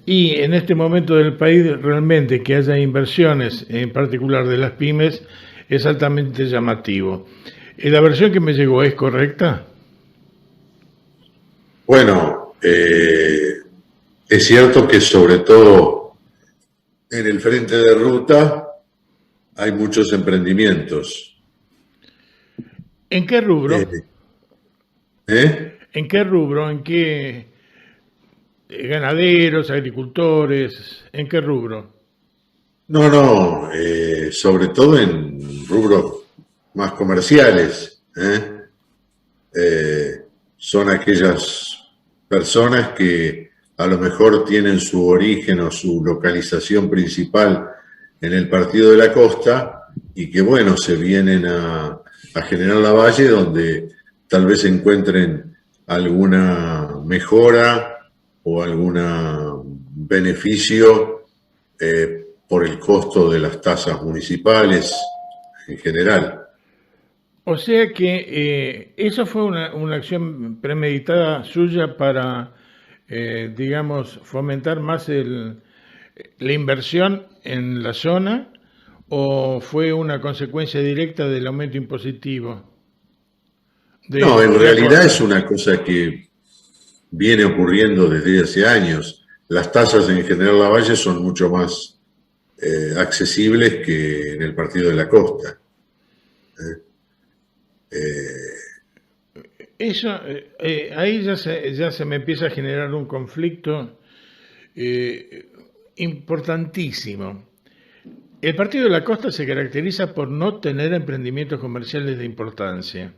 Y en este momento del país realmente que haya inversiones, en particular de las pymes, es altamente llamativo. ¿La versión que me llegó es correcta? Bueno, es cierto que sobre todo en el frente de ruta hay muchos emprendimientos. ¿En qué rubro? Eh, ¿Eh? ¿En qué rubro? ¿En qué ganaderos, agricultores? ¿En qué rubro? No, no, sobre todo en rubros más comerciales. Son aquellas personas que a lo mejor tienen su origen o su localización principal en el Partido de la Costa y que, bueno, se vienen a General Lavalle donde tal vez encuentren alguna mejora o algún beneficio por el costo de las tasas municipales en general. O sea que eso fue una acción premeditada suya para, digamos, fomentar más la inversión en la zona, o fue una consecuencia directa del aumento impositivo No, en de la realidad es costa. una cosa que viene ocurriendo desde hace años. Las tasas en General Lavalle son mucho más accesibles que en el Partido de la Costa. Eso, ahí ya se me empieza a generar un conflicto eh, importantísimo. El Partido de la Costa se caracteriza por no tener emprendimientos comerciales de importancia.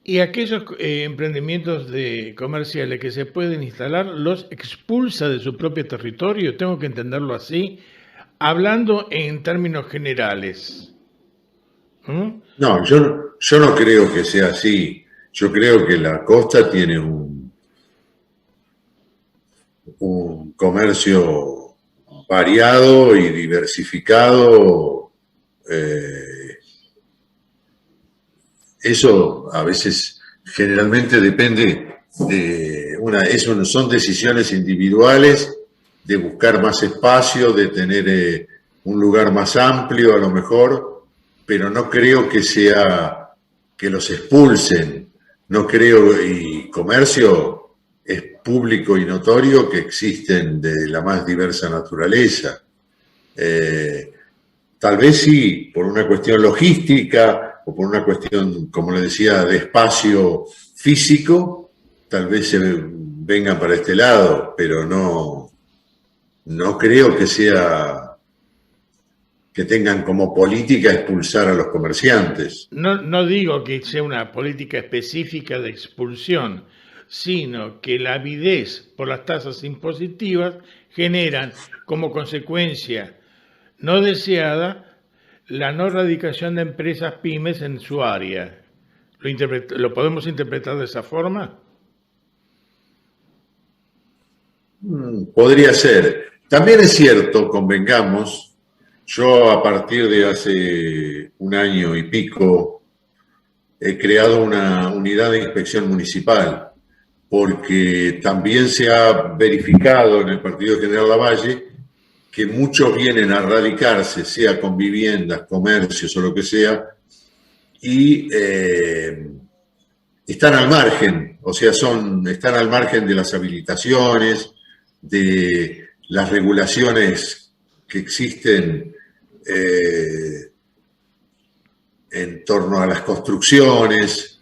Y aquellos emprendimientos comerciales que se pueden instalar los expulsa de su propio territorio, tengo que entenderlo así, hablando en términos generales. ¿Mm? No, yo no creo que sea así. Yo creo que la costa tiene un comercio variado y diversificado. Eso a veces generalmente depende de son decisiones individuales de buscar más espacio, de tener un lugar más amplio a lo mejor, pero no creo que sea que los expulsen. No creo, y comercio es público y notorio que existen de la más diversa naturaleza. Eh, Tal vez sí, por una cuestión logística o por una cuestión, como le decía, de espacio físico, tal vez se vengan para este lado, pero no creo que sea que tengan como política expulsar a los comerciantes. No, no digo que sea una política específica de expulsión, sino que la avidez por las tasas impositivas generan como consecuencia no deseada la no radicación de empresas pymes en su área. ¿Lo podemos interpretar de esa forma? Podría ser. También es cierto, convengamos, yo a partir de hace un año y pico he creado una unidad de inspección municipal, porque también se ha verificado en el Partido General Lavalle que muchos vienen a radicarse, sea con viviendas, comercios o lo que sea, y están al margen, o sea, están al margen de las habilitaciones, de las regulaciones que existen en torno a las construcciones.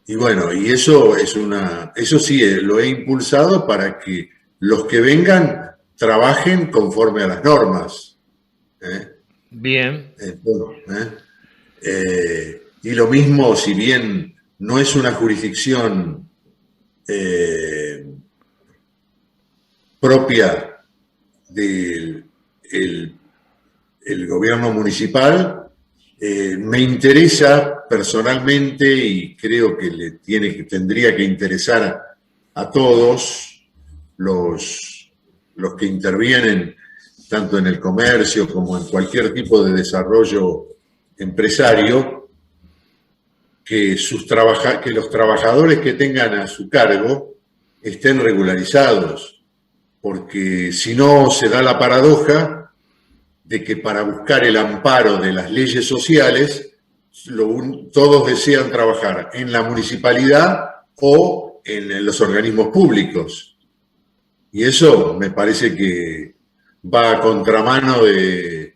Y bueno, y eso sí, lo he impulsado para que los que vengan trabajen conforme a las normas. ¿Eh? Bien, Y lo mismo, si bien no es una jurisdicción propia del el gobierno municipal, me interesa personalmente y creo que tendría que interesar a todos los que intervienen tanto en el comercio como en cualquier tipo de desarrollo empresario, que los trabajadores que tengan a su cargo estén regularizados, porque si no se da la paradoja de que para buscar el amparo de las leyes sociales, todos desean trabajar en la municipalidad o en los organismos públicos. Y eso me parece que va a contramano y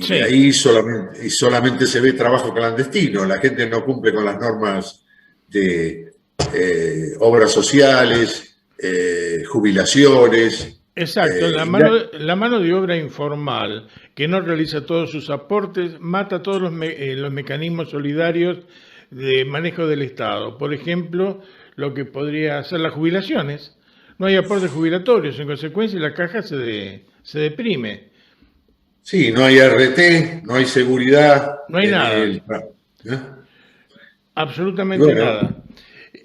Sí, ahí solamente se ve trabajo clandestino. La gente no cumple con las normas de obras sociales, jubilaciones. exacto. Y La mano de obra informal, que no realiza todos sus aportes, mata todos los mecanismos solidarios de manejo del Estado. Por ejemplo, lo que podría ser las jubilaciones. No hay aportes jubilatorios, en consecuencia la caja se deprime. sí, no hay RT, no hay seguridad No hay en nada, ¿eh? Y absolutamente bueno, nada.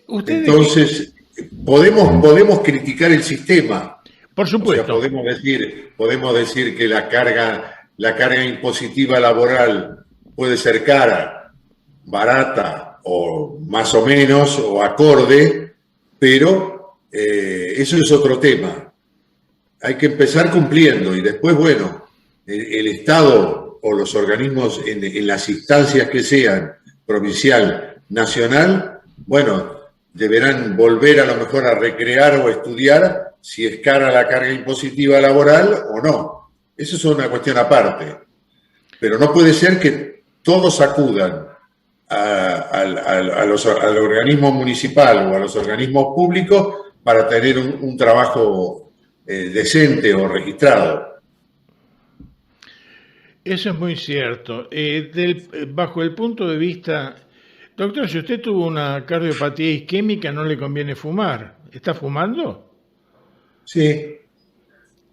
Ustedes que, entonces podemos criticar el sistema. por O sea, supuesto, podemos decir que la carga impositiva laboral puede ser cara, barata o más o menos o acorde, pero eso es otro tema. Hay que empezar cumpliendo y después, bueno, el Estado o los organismos en las instancias que sean, provincial, nacional, bueno, deberán volver a lo mejor a recrear o estudiar si es cara la carga impositiva laboral o no. Eso es una cuestión aparte. Pero no puede ser que todos acudan al organismo municipal o a los organismos públicos para tener un trabajo decente o registrado. eso es muy cierto. Bajo el punto de vista, doctor, si usted tuvo una cardiopatía isquémica, no le conviene fumar. ¿Está fumando? Sí,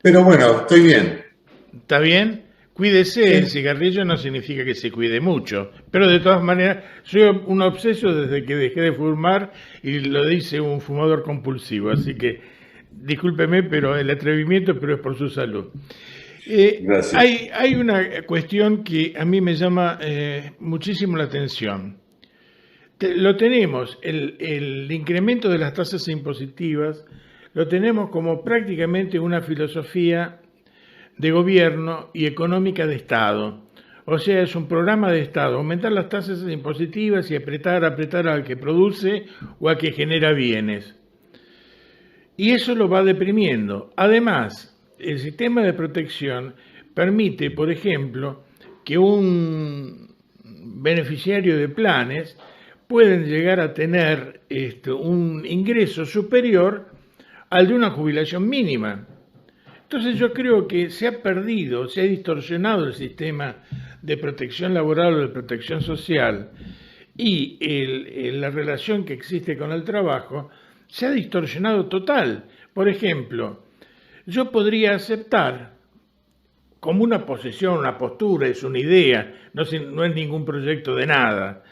pero bueno, estoy bien. ¿Está bien? Cuídese, el Sí, cigarrillo no significa que se cuide mucho, pero de todas maneras, soy un obseso desde que dejé de fumar y lo dice un fumador compulsivo, así que discúlpeme, pero el atrevimiento, pero es por su salud. gracias. Hay una cuestión que a mí me llama muchísimo la atención. Lo tenemos, el incremento de las tasas impositivas, lo tenemos como prácticamente una filosofía de gobierno y económica de Estado. O sea, es un programa de Estado, aumentar las tasas impositivas y apretar al que produce o al que genera bienes. Y eso lo va deprimiendo. Además, el sistema de protección permite, por ejemplo, que un beneficiario de planes pueden llegar a tener un ingreso superior al de una jubilación mínima. Entonces yo creo que se ha perdido, se ha distorsionado el sistema de protección laboral o de protección social y la relación que existe con el trabajo se ha distorsionado total. Por ejemplo, yo podría aceptar como una posición, una postura, es una idea, no es ningún proyecto de nada,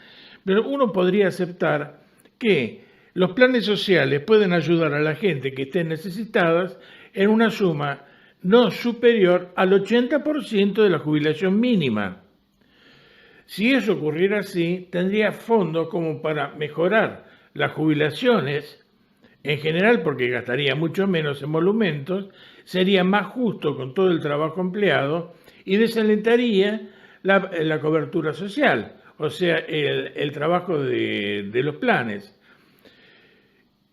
pero uno podría aceptar que los planes sociales pueden ayudar a la gente que esté necesitada en una suma no superior al 80% de la jubilación mínima. Si eso ocurriera así, tendría fondos como para mejorar las jubilaciones, en general porque gastaría mucho menos en monumentos, sería más justo con todo el trabajo empleado y desalentaría la cobertura social, o sea, el trabajo de los planes.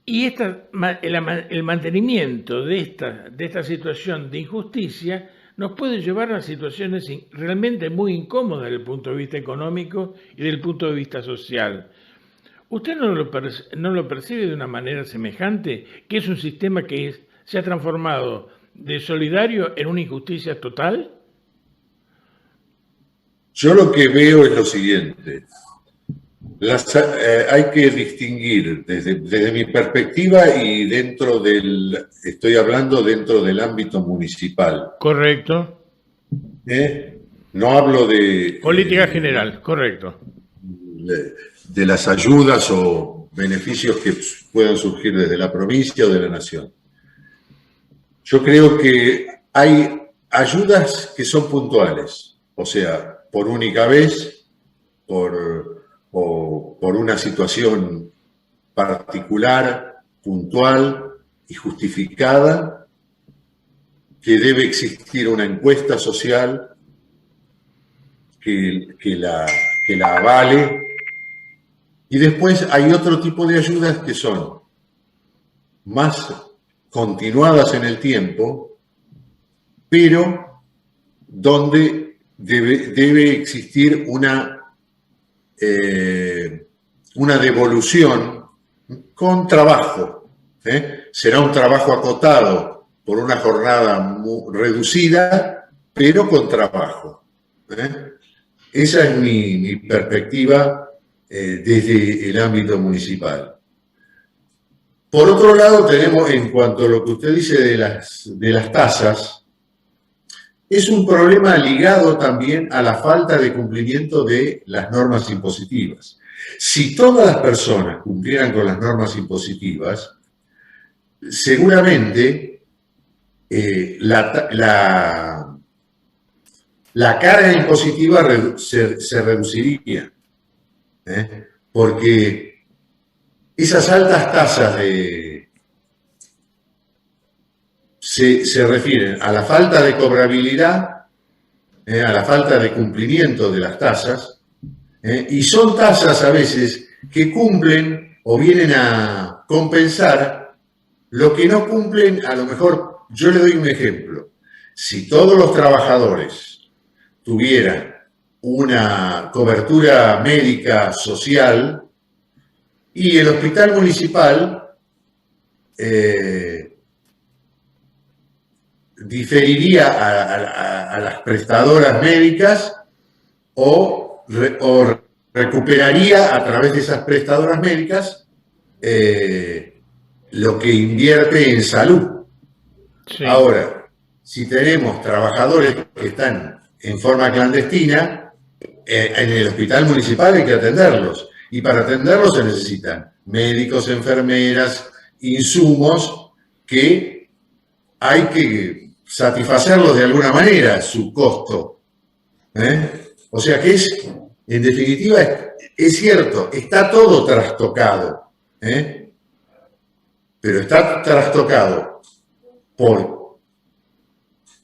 Y el mantenimiento de esta situación de injusticia nos puede llevar a situaciones realmente muy incómodas desde el punto de vista económico y desde el punto de vista social. ¿Usted no lo percibe de una manera semejante, que es un sistema que se ha transformado de solidario en una injusticia total? Yo lo que veo es lo siguiente. Hay que distinguir desde mi perspectiva y estoy hablando dentro del ámbito municipal. Correcto. ¿Eh? No hablo Política general, correcto. de las ayudas o beneficios que puedan surgir desde la provincia o de la nación. Yo creo que hay ayudas que son puntuales, o sea, por única vez, por una situación particular puntual y justificada, que debe existir una encuesta social que la avale, y después hay otro tipo de ayudas que son más continuadas en el tiempo, pero donde debe existir una devolución con trabajo. Será un trabajo acotado por una jornada reducida, pero con trabajo. Esa es mi perspectiva desde el ámbito municipal. Por otro lado, tenemos, en cuanto a lo que usted dice de las tasas, es un problema ligado también a la falta de cumplimiento de las normas impositivas. Si todas las personas cumplieran con las normas impositivas, seguramente la carga impositiva se reduciría, porque esas altas tasas se refieren a la falta de cobrabilidad, a la falta de cumplimiento de las tasas, y son tasas a veces que cumplen o vienen a compensar lo que no cumplen. A lo mejor, yo le doy un ejemplo: si todos los trabajadores tuvieran una cobertura médica social y el hospital municipal diferiría a las prestadoras médicas o recuperaría a través de esas prestadoras médicas lo que invierte en salud. Sí. Ahora, si tenemos trabajadores que están en forma clandestina, en el hospital municipal hay que atenderlos. Y para atenderlos se necesitan médicos, enfermeras, insumos que hay que satisfacerlos de alguna manera, su costo. O sea que en definitiva, es cierto, está todo trastocado. Pero está trastocado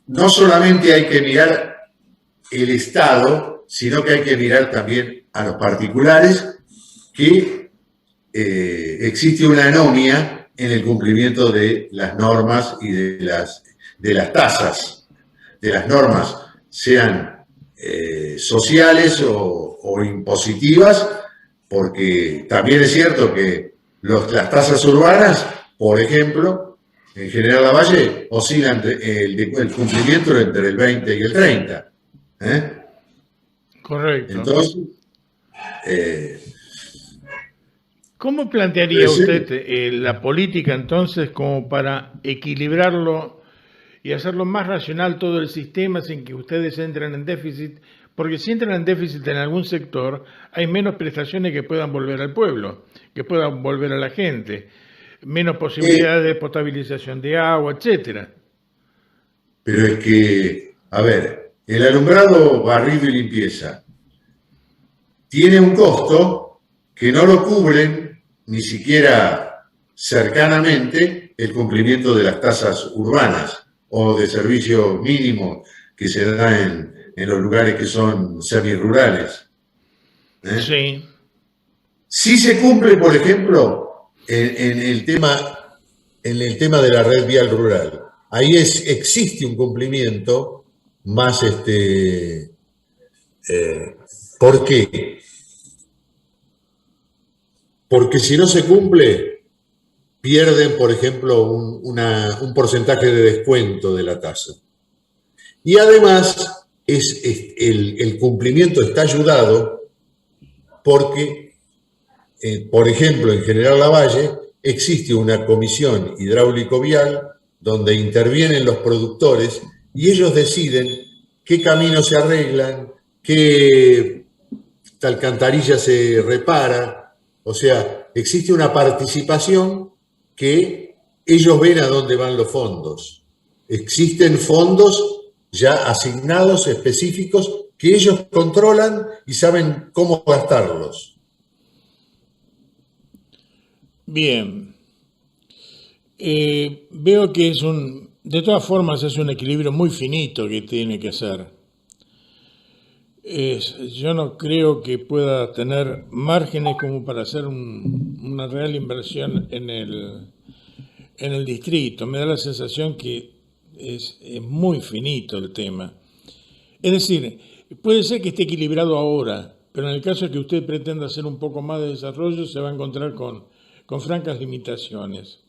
no solamente hay que mirar el Estado, sino que hay que mirar también a los particulares, que existe una anomia en el cumplimiento de las normas y de las tasas, de las normas, sean sociales o impositivas, porque también es cierto que las tasas urbanas, por ejemplo, en General Lavalle, oscilan el cumplimiento entre el 20 y el 30. Correcto. Entonces, ¿cómo plantearía usted la política entonces como para equilibrarlo y hacerlo más racional todo el sistema sin que ustedes entren en déficit? Porque si entran en déficit en algún sector, hay menos prestaciones que puedan volver al pueblo, que puedan volver a la gente, menos posibilidades de potabilización de agua, etcétera. Pero es que, a ver, el alumbrado, barrido y limpieza tiene un costo que no lo cubren ni siquiera cercanamente el cumplimiento de las tasas urbanas o de servicio mínimo que se da en los lugares que son semirurales. Sí. Si se cumple, por ejemplo, en el tema de la red vial rural. Ahí existe un cumplimiento más. ¿Por qué? Porque si no se cumple, pierden, por ejemplo, un porcentaje de descuento de la tasa. Y además, el cumplimiento está ayudado porque, por ejemplo, en General Lavalle existe una comisión hidráulico-vial donde intervienen los productores y ellos deciden qué caminos se arreglan, qué alcantarilla se repara. O sea, existe una participación que ellos ven a dónde van los fondos. Existen fondos ya asignados específicos que ellos controlan y saben cómo gastarlos. Bien. veo que de todas formas es un equilibrio muy finito que tiene que ser. Yo no creo que pueda tener márgenes como para hacer una real inversión en el distrito. Me da la sensación que es muy finito el tema. Es decir, puede ser que esté equilibrado ahora, pero en el caso de que usted pretenda hacer un poco más de desarrollo, se va a encontrar con francas limitaciones.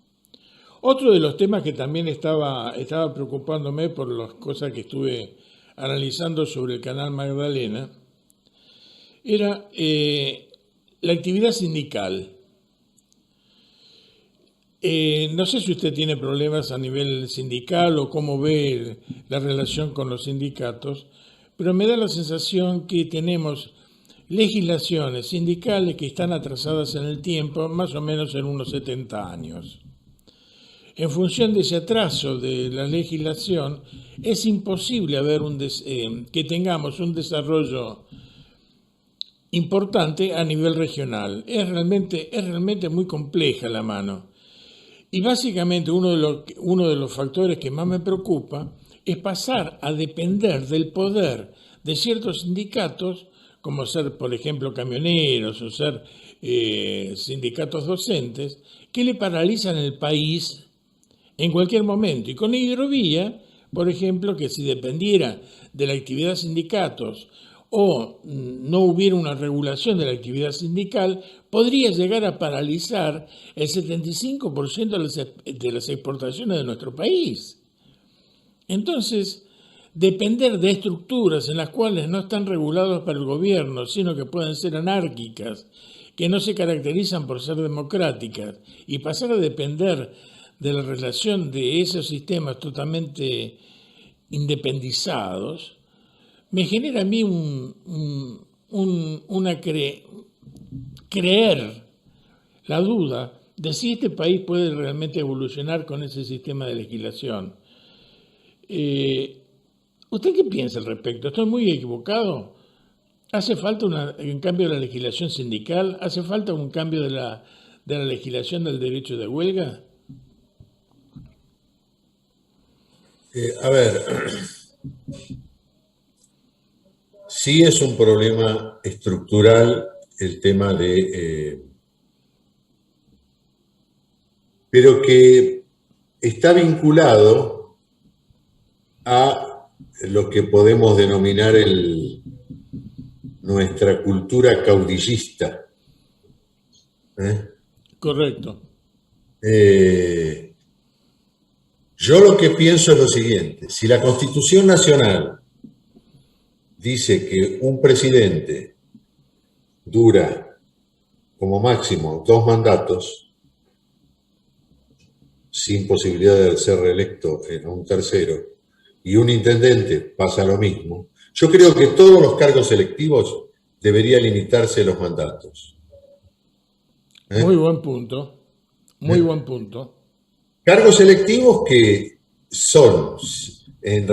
Otro de los temas que también estaba preocupándome por las cosas que estuve analizando sobre el canal Magdalena, era la actividad sindical. No sé si usted tiene problemas a nivel sindical o cómo ve la relación con los sindicatos, pero me da la sensación que tenemos legislaciones sindicales que están atrasadas en el tiempo, más o menos en unos 70 años. En función de ese atraso de la legislación, es imposible que tengamos un desarrollo importante a nivel regional. Es realmente muy compleja la mano. Y básicamente uno de los factores que más me preocupa es pasar a depender del poder de ciertos sindicatos, como ser, por ejemplo, camioneros o ser sindicatos docentes, que le paralizan el país en cualquier momento. Y con Hidrovía, por ejemplo, que si dependiera de la actividad de sindicatos o no hubiera una regulación de la actividad sindical, podría llegar a paralizar el 75% de las exportaciones de nuestro país. Entonces, depender de estructuras en las cuales no están reguladas para el gobierno, sino que pueden ser anárquicas, que no se caracterizan por ser democráticas, y pasar a depender de la relación de esos sistemas totalmente independizados, me genera a mí creer la duda de si este país puede realmente evolucionar con ese sistema de legislación. ¿Usted qué piensa al respecto? ¿Estoy muy equivocado? ¿Hace falta un cambio de la legislación sindical? ¿Hace falta un cambio de la legislación del derecho de huelga? A ver, sí es un problema estructural el tema pero que está vinculado a lo que podemos denominar nuestra cultura caudillista. Correcto. Yo lo que pienso es lo siguiente: si la Constitución Nacional dice que un presidente dura como máximo 2 mandatos, sin posibilidad de ser reelecto en un tercero, y un intendente pasa lo mismo, yo creo que todos los cargos electivos deberían limitarse los mandatos. Muy buen punto, muy buen punto. Cargos electivos que son, en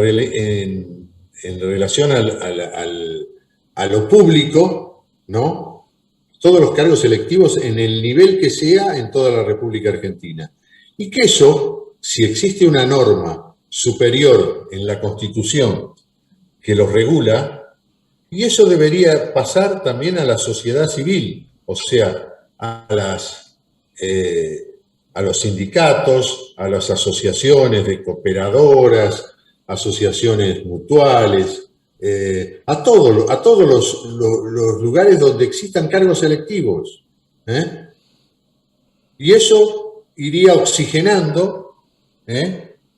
relación a lo público, ¿no? Todos los cargos electivos en el nivel que sea en toda la República Argentina. Y que eso, si existe una norma superior en la Constitución que los regula, y eso debería pasar también a la sociedad civil, o sea, a los sindicatos, a las asociaciones de cooperadoras, asociaciones mutuales, a todos los lugares donde existan cargos electivos. Y eso iría oxigenando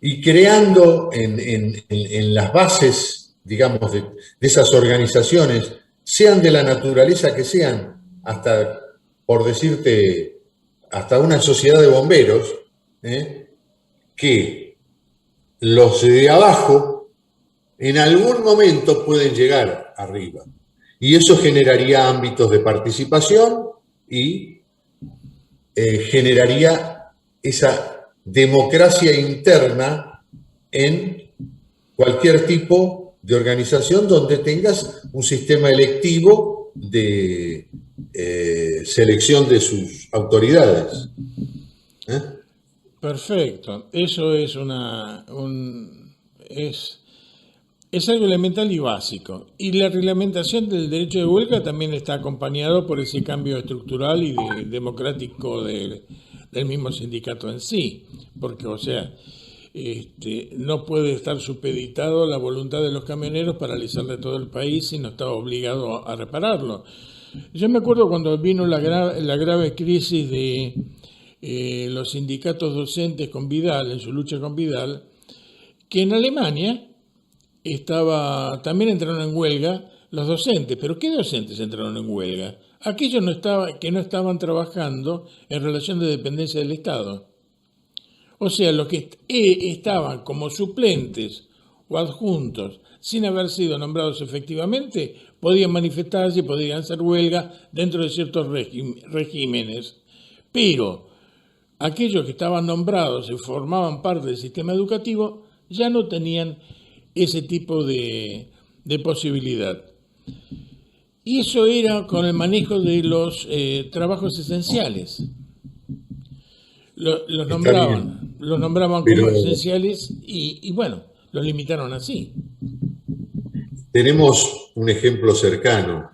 y creando en las bases, digamos, de esas organizaciones, sean de la naturaleza que sean, hasta, por decirte, hasta una sociedad de bomberos, que los de abajo en algún momento pueden llegar arriba. Y eso generaría ámbitos de participación y generaría esa democracia interna en cualquier tipo de organización donde tengas un sistema electivo de selección de sus autoridades. Perfecto. Eso es algo elemental y básico. Y la reglamentación del derecho de huelga también está acompañado por ese cambio estructural y democrático del mismo sindicato en sí. Porque, o sea, no puede estar supeditado a la voluntad de los camioneros paralizarle todo el país y no está obligado a repararlo. Yo me acuerdo cuando vino la grave crisis de los sindicatos docentes con Vidal, en su lucha con Vidal, que en Alemania también entraron en huelga los docentes. ¿Pero qué docentes entraron en huelga? Aquellos que no estaban trabajando en relación de dependencia del Estado. O sea, los que estaban como suplentes o adjuntos sin haber sido nombrados efectivamente, podían manifestarse y podían hacer huelga dentro de ciertos regímenes. Pero aquellos que estaban nombrados y formaban parte del sistema educativo ya no tenían ese tipo de posibilidad. Y eso era con el manejo de los trabajos esenciales. Los nombraban como esenciales y bueno, los limitaron así. Tenemos un ejemplo cercano,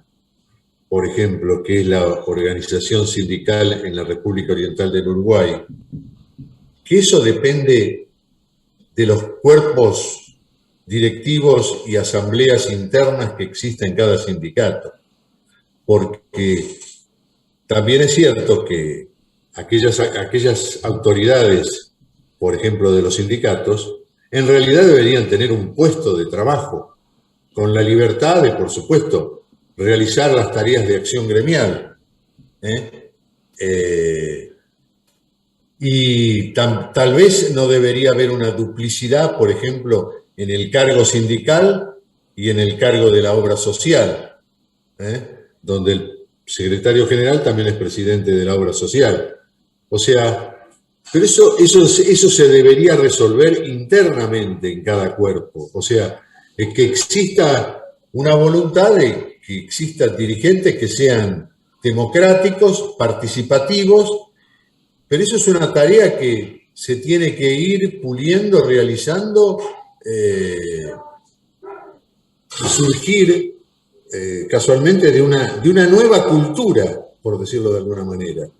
por ejemplo, que es la organización sindical en la República Oriental del Uruguay, que eso depende de los cuerpos directivos y asambleas internas que existen en cada sindicato, porque también es cierto que aquellas autoridades, por ejemplo, de los sindicatos, en realidad deberían tener un puesto de trabajo, con la libertad de, por supuesto, realizar las tareas de acción gremial. Y tal vez no debería haber una duplicidad, por ejemplo, en el cargo sindical y en el cargo de la obra social, donde el secretario general también es presidente de la obra social. O sea, pero eso se debería resolver internamente en cada cuerpo. O sea, es que exista una voluntad de que existan dirigentes que sean democráticos, participativos, pero eso es una tarea que se tiene que ir puliendo, realizando, y surgir casualmente de una nueva cultura, por decirlo de alguna manera,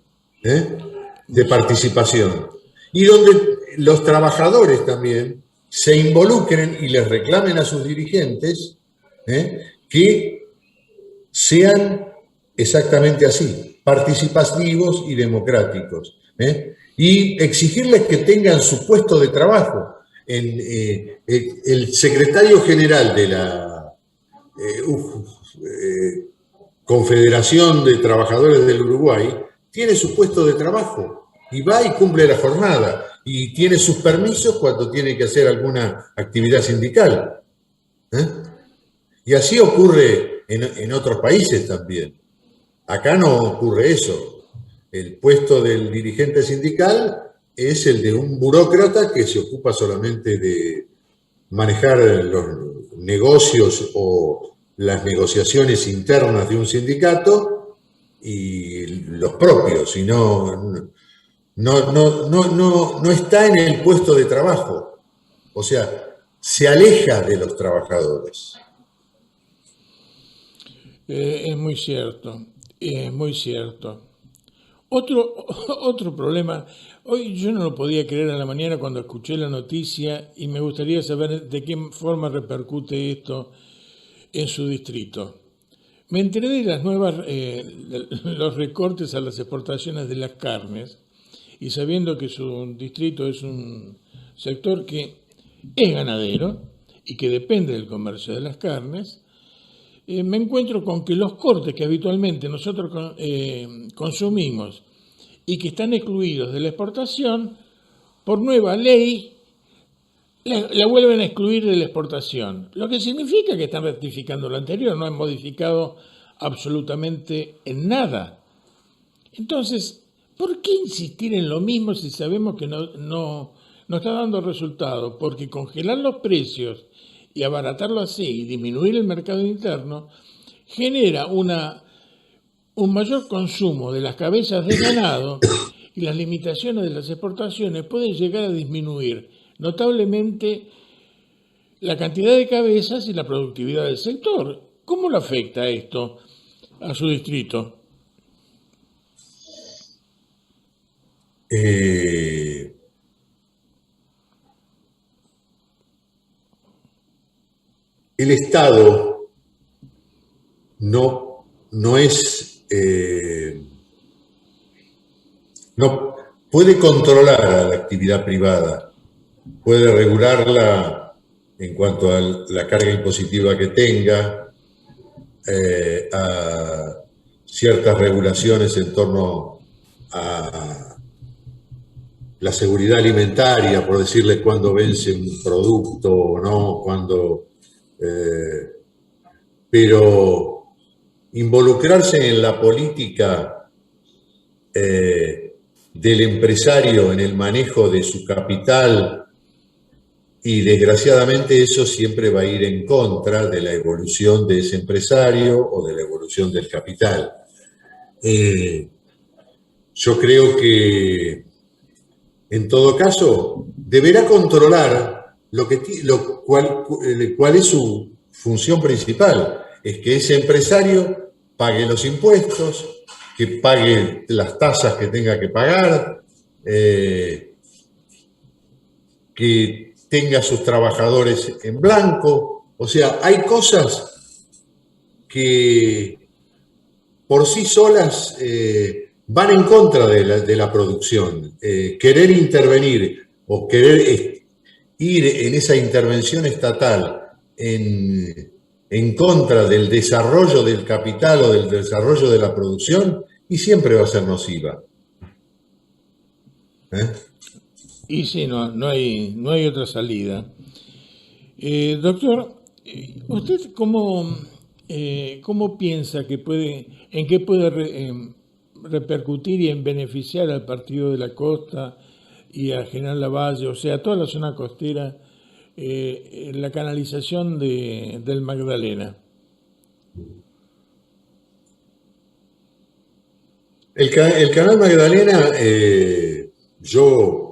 de participación. Y donde los trabajadores también se involucren y les reclamen a sus dirigentes que sean exactamente así, participativos y democráticos, y exigirles que tengan su puesto de trabajo. El secretario general de la Confederación de Trabajadores del Uruguay tiene su puesto de trabajo y va y cumple la jornada y tiene sus permisos cuando tiene que hacer alguna actividad sindical. Y así ocurre en otros países también. Acá no ocurre eso. El puesto del dirigente sindical es el de un burócrata que se ocupa solamente de manejar los negocios o las negociaciones internas de un sindicato y los propios, y no está en el puesto de trabajo. O sea, se aleja de los trabajadores. Es muy cierto, es muy cierto. Otro problema, hoy yo no lo podía creer a la mañana cuando escuché la noticia y me gustaría saber de qué forma repercute esto en su distrito. Me enteré de los recortes a las exportaciones de las carnes y sabiendo que su distrito es un sector que es ganadero y que depende del comercio de las carnes, me encuentro con que los cortes que habitualmente nosotros consumimos y que están excluidos de la exportación, por nueva ley, la vuelven a excluir de la exportación. Lo que significa que están rectificando lo anterior, no han modificado absolutamente en nada. Entonces, ¿por qué insistir en lo mismo si sabemos que no está dando resultado? Porque congelar los precios y abaratarlo así y disminuir el mercado interno genera un mayor consumo de las cabezas de ganado y las limitaciones de las exportaciones pueden llegar a disminuir notablemente la cantidad de cabezas y la productividad del sector. ¿Cómo lo afecta esto a su distrito? Eh, el Estado no es, no puede controlar a la actividad privada, puede regularla en cuanto a la carga impositiva que tenga, a ciertas regulaciones en torno a la seguridad alimentaria, por decirle cuándo vence un producto o no, pero involucrarse en la política del empresario, en el manejo de su capital, y desgraciadamente eso siempre va a ir en contra de la evolución de ese empresario o de la evolución del capital. Yo creo que en todo caso deberá controlar cuál es su función principal, es que ese empresario pague los impuestos, que pague las tasas que tenga que pagar, que tenga a sus trabajadores en blanco. O sea, hay cosas que por sí solas van en contra de la producción. Querer intervenir o querer ir en esa intervención estatal en contra del desarrollo del capital o del desarrollo de la producción, y siempre va a ser nociva. Y sí, no hay otra salida. Doctor, ¿usted cómo piensa que en qué puede repercutir y en beneficiar al Partido de la Costa y a General Lavalle, o sea, a toda la zona costera, la canalización del Magdalena? El canal Magdalena, yo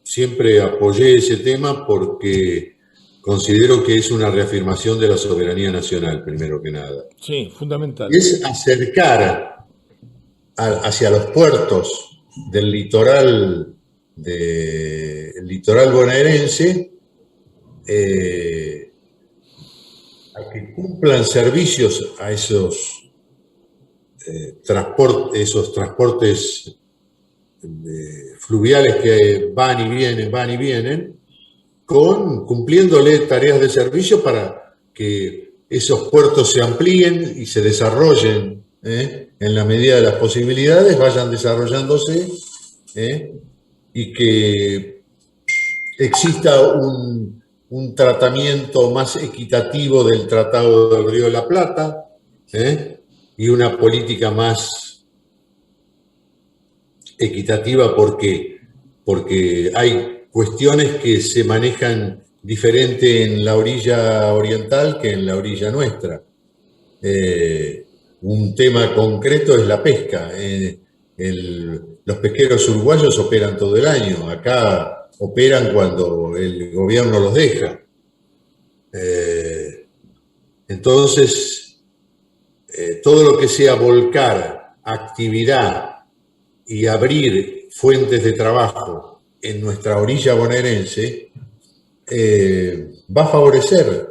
siempre apoyé ese tema porque considero que es una reafirmación de la soberanía nacional, primero que nada. Sí, fundamental. Es acercar hacia los puertos del litoral, el litoral bonaerense, a que cumplan servicios a esos transportes fluviales que van y vienen, cumpliéndole tareas de servicio para que esos puertos se amplíen y se desarrollen en la medida de las posibilidades, vayan desarrollándose, y que exista un tratamiento más equitativo del Tratado del Río de la Plata, y una política más equitativa porque hay cuestiones que se manejan diferente en la orilla oriental que en la orilla nuestra. Un tema concreto es la pesca. Los pesqueros uruguayos operan todo el año. Acá operan cuando el gobierno los deja. Entonces, todo lo que sea volcar actividad y abrir fuentes de trabajo en nuestra orilla bonaerense, va a favorecer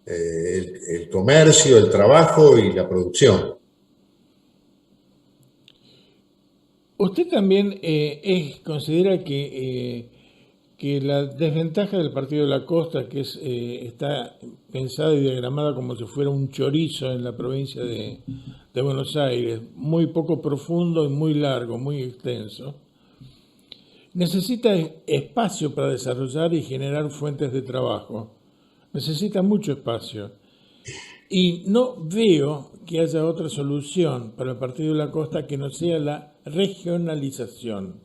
el comercio, el trabajo y la producción. ¿Usted también considera que la desventaja del Partido de la Costa, que está pensada y diagramada como si fuera un chorizo en la provincia de Buenos Aires, muy poco profundo y muy largo, muy extenso, necesita espacio para desarrollar y generar fuentes de trabajo? Necesita mucho espacio. Y no veo que haya otra solución para el Partido de la Costa que no sea la regionalización.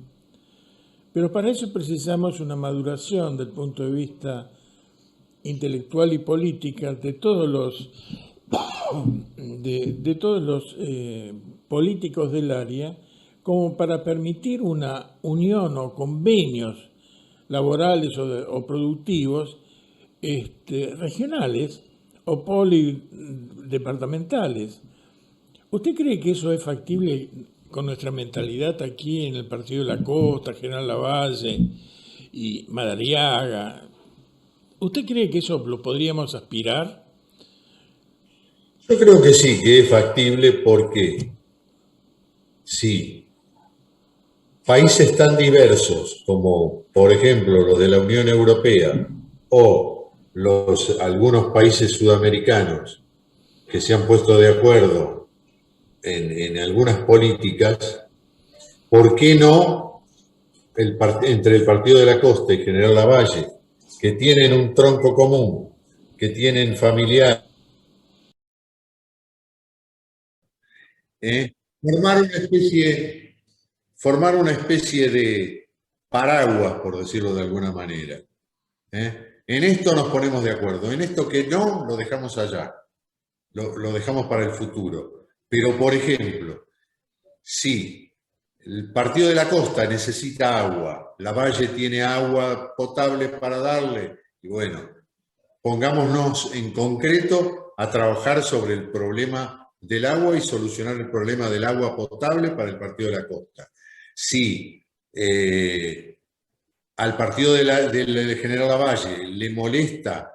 Pero para eso precisamos una maduración del punto de vista intelectual y política de todos los políticos del área, como para permitir una unión o convenios laborales o productivos regionales o polidepartamentales. ¿Usted cree que eso es factible con nuestra mentalidad aquí en el Partido de la Costa, General Lavalle y Madariaga? ¿Usted cree que eso lo podríamos aspirar? Yo creo que sí, que es factible porque sí, países tan diversos como, por ejemplo, los de la Unión Europea o algunos países sudamericanos que se han puesto de acuerdo en algunas políticas, ¿por qué no entre el Partido de la Costa y General Lavalle, que tienen un tronco común, que tienen familiares, ¿eh? formar una especie, formar una especie de paraguas, por decirlo de alguna manera? En esto nos ponemos de acuerdo, en esto que no, lo dejamos allá, lo dejamos para el futuro. Pero, por ejemplo, si el Partido de la Costa necesita agua, Lavalle tiene agua potable para darle, y bueno, pongámonos en concreto a trabajar sobre el problema del agua y solucionar el problema del agua potable para el Partido de la Costa. Si al partido del General Lavalle le molesta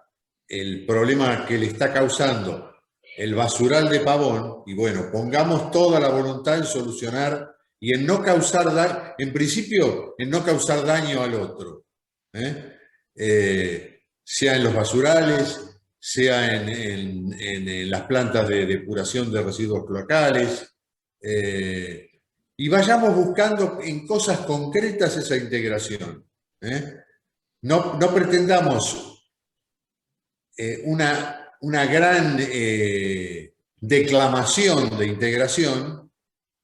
el problema que le está causando el basural de Pavón, y bueno, pongamos toda la voluntad en solucionar y en no causar daño, en principio, en no causar daño al otro, sea en los basurales, sea en las plantas de depuración de residuos cloacales, y vayamos buscando en cosas concretas esa integración. No pretendamos una gran declamación de integración,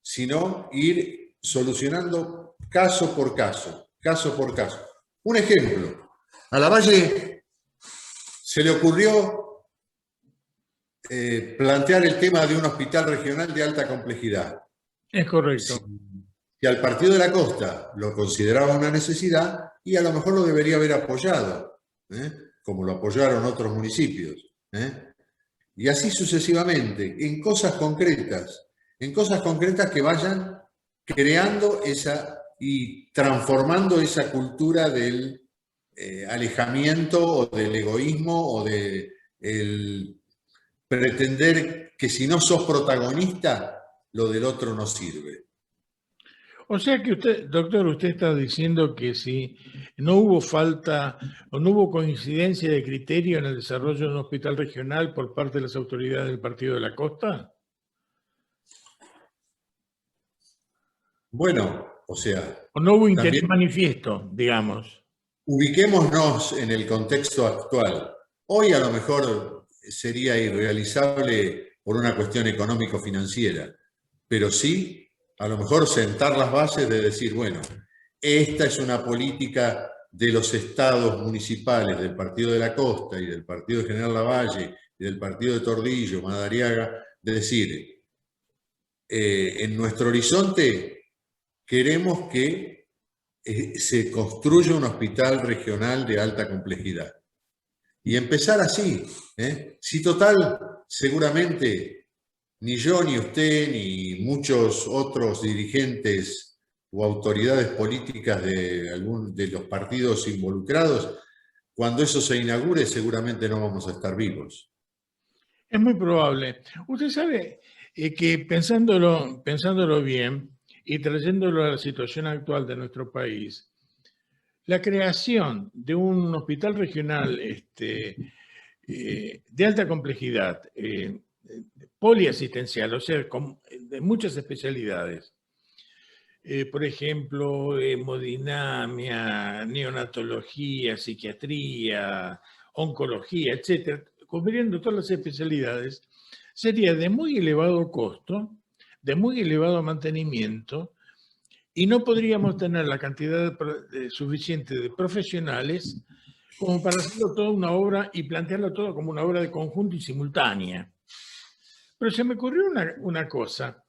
sino ir solucionando caso por caso, caso por caso. Un ejemplo, a Lavalle se le ocurrió plantear el tema de un hospital regional de alta complejidad. Es correcto. Si al Partido de la Costa lo consideraba una necesidad, y a lo mejor lo debería haber apoyado, como lo apoyaron otros municipios. Y así sucesivamente, en cosas concretas que vayan creando y transformando esa cultura del alejamiento o del egoísmo o de pretender que si no sos protagonista, lo del otro no sirve. O sea que usted, doctor, usted está diciendo que si no hubo falta o no hubo coincidencia de criterio en el desarrollo de un hospital regional por parte de las autoridades del Partido de la Costa. Bueno, o sea... O no hubo interés manifiesto, digamos. Ubiquémonos en el contexto actual. Hoy a lo mejor sería irrealizable por una cuestión económico-financiera, pero sí a lo mejor sentar las bases de decir, bueno, esta es una política de los estados municipales, del Partido de la Costa y del Partido de General Lavalle y del Partido de Tordillo, Madariaga, de decir, en nuestro horizonte queremos que se construya un hospital regional de alta complejidad. Y empezar así. Si total, seguramente ni yo, ni usted, ni muchos otros dirigentes o autoridades políticas de los partidos involucrados, cuando eso se inaugure, seguramente no vamos a estar vivos. Es muy probable. Usted sabe que pensándolo bien y trayéndolo a la situación actual de nuestro país, la creación de un hospital regional de alta complejidad, poliasistencial, o sea, de muchas especialidades, por ejemplo, hemodinamia, neonatología, psiquiatría, oncología, etcétera, cubriendo todas las especialidades, sería de muy elevado costo, de muy elevado mantenimiento, y no podríamos tener la cantidad suficiente de profesionales como para hacerlo toda una obra y plantearlo todo como una obra de conjunto y simultánea. Pero se me ocurrió una cosa,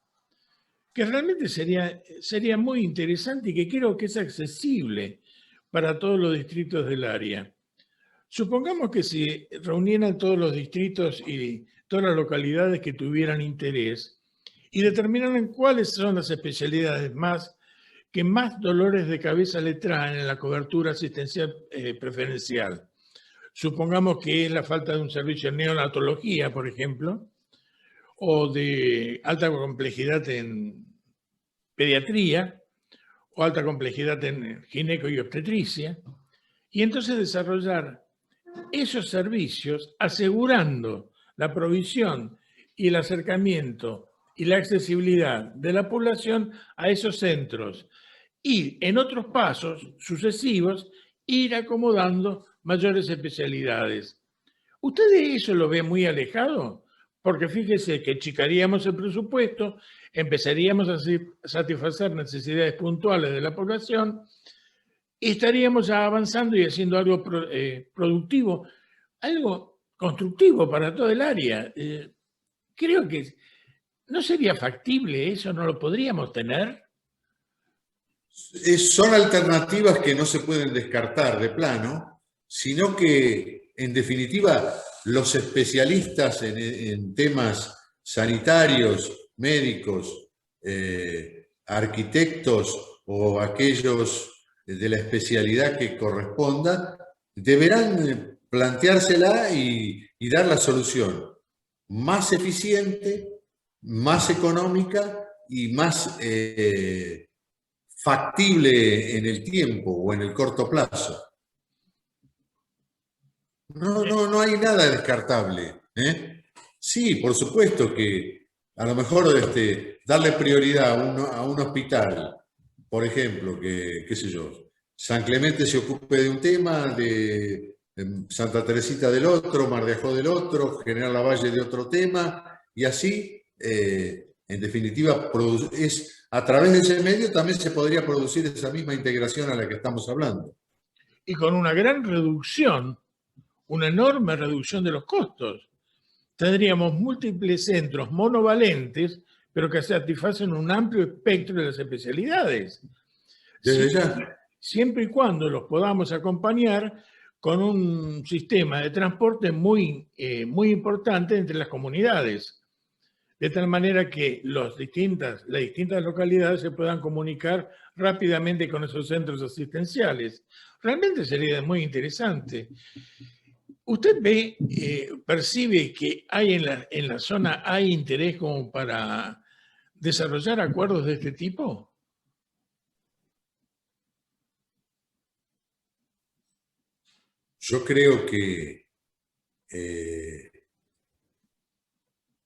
que realmente sería muy interesante y que creo que es accesible para todos los distritos del área. Supongamos que se reunieran todos los distritos y todas las localidades que tuvieran interés y determinaran cuáles son las especialidades que más dolores de cabeza le traen en la cobertura asistencial preferencial. Supongamos que es la falta de un servicio de neonatología, por ejemplo, o de alta complejidad en pediatría, o alta complejidad en gineco y obstetricia, y entonces desarrollar esos servicios asegurando la provisión y el acercamiento y la accesibilidad de la población a esos centros y en otros pasos sucesivos ir acomodando mayores especialidades. ¿Usted de eso lo ve muy alejado? Porque fíjese que achicaríamos el presupuesto, empezaríamos a satisfacer necesidades puntuales de la población y estaríamos avanzando y haciendo algo productivo, algo constructivo para todo el área. Creo que no sería factible eso, no lo podríamos tener. Son alternativas que no se pueden descartar de plano, sino que, en definitiva, los especialistas en temas sanitarios, médicos, arquitectos o aquellos de la especialidad que corresponda, deberán planteársela y dar la solución más eficiente, más económica y más factible en el tiempo o en el corto plazo. No hay nada descartable. Sí, por supuesto que a lo mejor darle prioridad a un hospital, por ejemplo, que, qué sé yo, San Clemente se ocupe de un tema, de Santa Teresita del otro, Mar de Ajó del otro, General Lavalle de otro tema, y así, en definitiva, a través de ese medio también se podría producir esa misma integración a la que estamos hablando. Y con una gran reducción, una enorme reducción de los costos. Tendríamos múltiples centros monovalentes, pero que satisfacen un amplio espectro de las especialidades. Desde ya. Siempre y cuando los podamos acompañar con un sistema de transporte muy importante entre las comunidades, de tal manera que las distintas localidades se puedan comunicar rápidamente con esos centros asistenciales. Realmente sería muy interesante. ¿Usted percibe que hay en la zona hay interés como para desarrollar acuerdos de este tipo? Yo creo que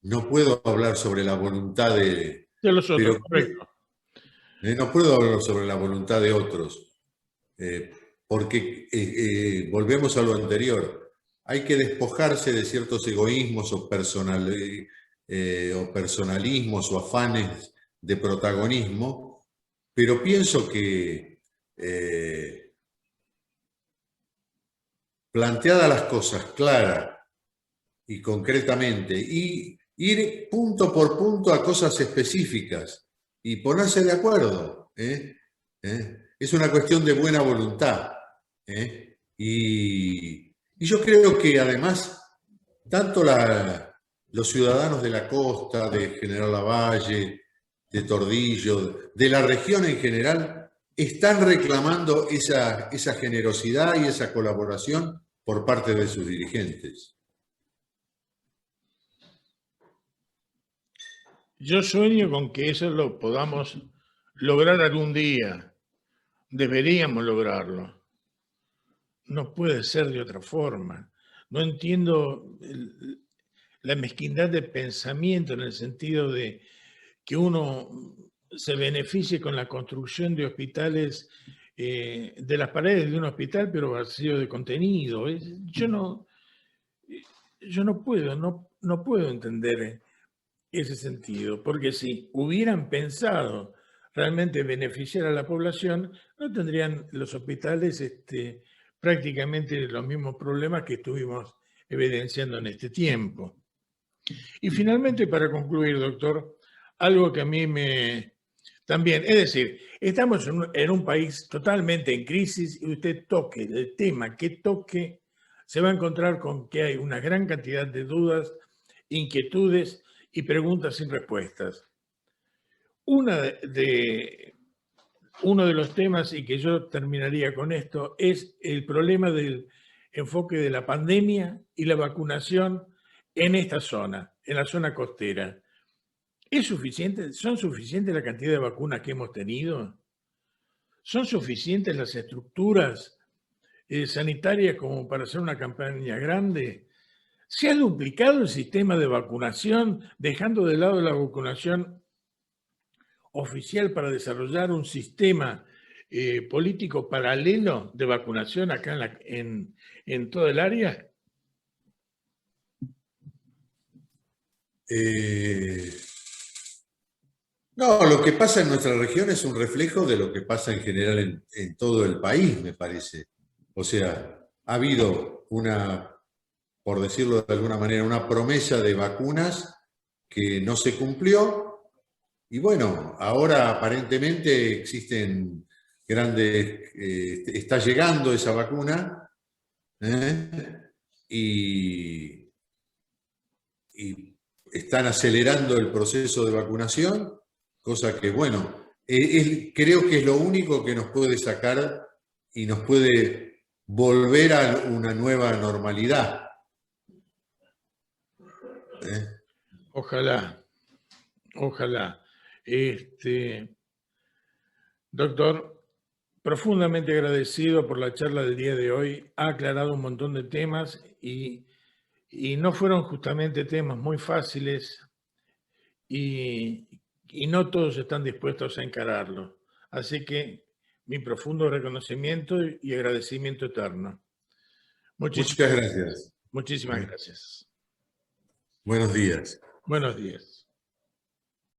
no puedo hablar sobre la voluntad de los otros, correcto. No puedo hablar sobre la voluntad de otros, porque volvemos a lo anterior. Hay que despojarse de ciertos egoísmos o personalismos o afanes de protagonismo, pero pienso que planteadas las cosas claras y concretamente, y ir punto por punto a cosas específicas y ponerse de acuerdo. Es una cuestión de buena voluntad. Y yo creo que además, tanto los ciudadanos de la costa, de General Lavalle, de Tordillo, de la región en general, están reclamando esa generosidad y esa colaboración por parte de sus dirigentes. Yo sueño con que eso lo podamos lograr algún día. Deberíamos lograrlo. No puede ser de otra forma. No entiendo la mezquindad de pensamiento en el sentido de que uno se beneficie con la construcción de hospitales, de las paredes de un hospital, pero vacío de contenido. Yo no puedo entender ese sentido, porque si hubieran pensado realmente beneficiar a la población, no tendrían los hospitales prácticamente los mismos problemas que estuvimos evidenciando en este tiempo. Y finalmente, para concluir, doctor, algo que a mí me También, es decir, estamos en un país totalmente en crisis y usted toque el tema que toque, se va a encontrar con que hay una gran cantidad de dudas, inquietudes y preguntas sin respuestas. Uno de los temas, y que yo terminaría con esto, es el problema del enfoque de la pandemia y la vacunación en esta zona, en la zona costera. ¿Es suficiente? ¿Son suficientes la cantidad de vacunas que hemos tenido? ¿Son suficientes las estructuras sanitarias como para hacer una campaña grande? ¿Se ha duplicado el sistema de vacunación, dejando de lado la vacunación oficial para desarrollar un sistema político paralelo de vacunación acá en todo el área? No, lo que pasa en nuestra región es un reflejo de lo que pasa en general en todo el país, me parece. O sea, ha habido una, por decirlo de alguna manera, una promesa de vacunas que no se cumplió. Y bueno, ahora aparentemente existen grandes, está llegando esa vacuna, ¿eh? y, y están acelerando el proceso de vacunación, cosa que, bueno, creo que es lo único que nos puede sacar y nos puede volver a una nueva normalidad. Ojalá, ojalá. Doctor, profundamente agradecido por la charla del día de hoy. Ha aclarado un montón de temas y no fueron justamente temas muy fáciles y no todos están dispuestos a encararlo. Así que mi profundo reconocimiento y agradecimiento eterno. Muchas gracias. Muchísimas gracias. Buenos días. Buenos días.